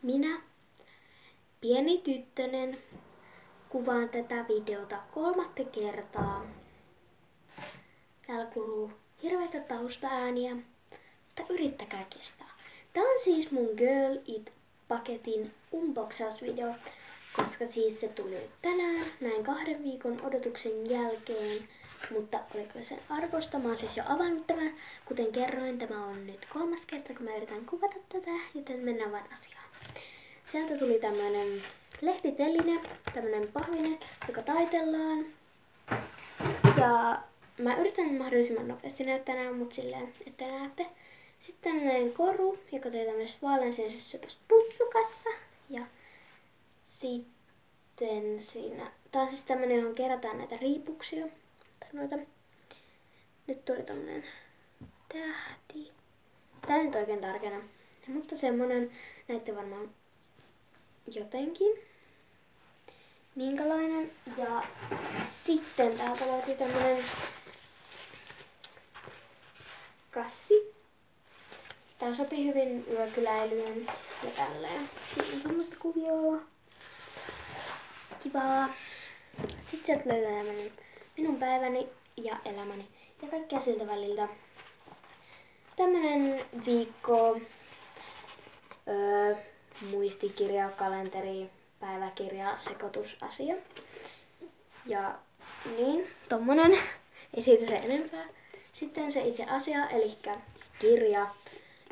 Minä, pieni tyttönen, kuvaan tätä videota 3. kertaa. Täällä kuuluu hirveitä taustaääniä, mutta yrittäkää kestää. Tää on siis mun Girl It-paketin unboxausvideo, koska siis se tuli tänään näin 2 viikon odotuksen jälkeen. Mutta oliko sen arvosta? Mä oon siis jo avannut tämän. Kuten kerroin, tämä on nyt 3. kerta, kun mä yritän kuvata tätä, joten mennään vain asiaan. Sieltä tuli tämmönen lehtiteline, tämmönen pahvine, joka taitellaan. Ja mä yritän mahdollisimman nopeasti näyttää nämä, mutta silleen, että näette. Sitten tämmönen koru, joka teee tämmöisessä vaaleansinisessä pussukassa. Ja sitten siinä, tää on siis tämmönen, johon kerätään näitä riipuksia. Noita. Nyt tuli tämmönen tähti. Tää ei nyt oikein tarkena, mutta semmonen, näette varmaan jotenkin. Minkälainen. Ja sitten täältä löytyy tämmönen kassi. Tää sopii hyvin yökyläilyyn ja tälleen. Siinä on semmoista kuvioa. Kivaa. Sitten sieltä löytyy tämmönen minun päiväni ja elämäni ja kaikkea siltä väliltä. Tämmönen viikko, muistikirja, kalenteri, päiväkirja, sekoitusasia. Ja niin, tommonen, ei siitä se enempää. Sitten se itse asia, eli kirja.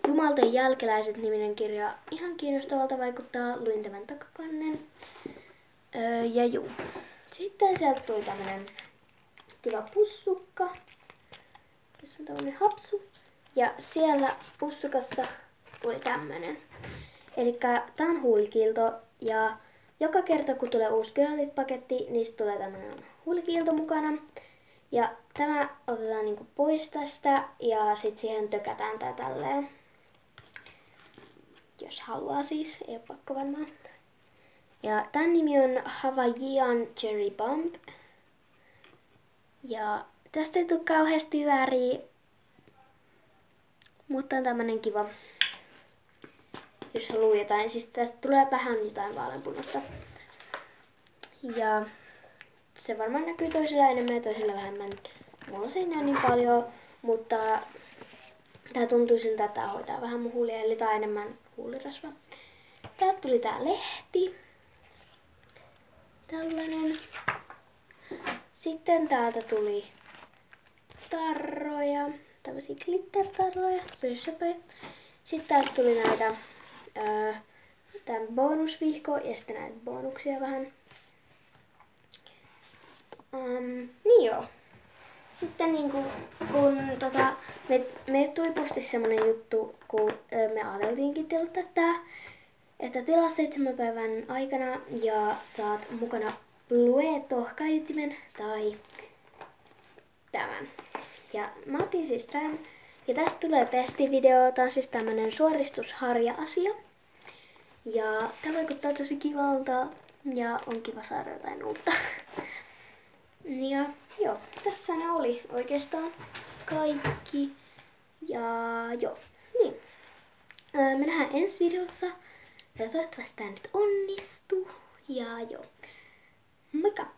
Jumalten jälkeläiset -niminen kirja. Ihan kiinnostavalta vaikuttaa, luin tämän takakannen. Ja juu. Sitten sieltä tuli tämmönen kiva pussukka. Tässä on tämmönen hapsu. Ja siellä pussukassa tuli tämmönen. Elikkä tää on huulikiilto. Ja joka kerta kun tulee uusi Girl It-paketti, niistä tulee tämmönen huulikiilto mukana. Ja tämä otetaan niinku pois tästä ja sit siihen tökätään tää tälleen. Jos haluaa siis, ei oo pakko varmaan. Ja tän nimi on Hawaiian Cherry Bomb. Ja tästä ei tule kauheasti väriä, mutta on tämmönen kiva, jos haluaa jotain. Siis tästä tulee vähän jotain vaaleanpunaista. Ja se varmaan näkyy toisella enemmän ja toisella vähemmän. Mulla se ei näy niin paljon, mutta tää tuntuu siltä, että tää hoitaa vähän mun huulia, eli tää on enemmän huulirasva. Täältä tuli tää lehti. Tällainen. Sitten täältä tuli tarroja, tämmösiä glitter-tarroja, se on söpöjä. Sitten täältä tuli näitä, tämän bonusvihko ja sitten näitä bonuksia vähän. Niin joo. Sitten niinku, kun me tuli postissa semmonen juttu, kun me ajateltiinkin tilata tää, että tilaa 7 päivän aikana ja saat mukana Bluetooth-kaiuttimen tai tämän. Ja mä otin siis tän. Ja tästä tulee testivideo. Tää on siis tämmönen suoristusharja-asia. Ja tää vaikuttaa tosi kivalta ja on kiva saada jotain uutta. Ja joo, tässä ne oli oikeastaan kaikki. Ja joo, niin. Me nähdään ensi videossa. Ja toivottavasti tää nyt onnistuu. Ja joo. Moikka!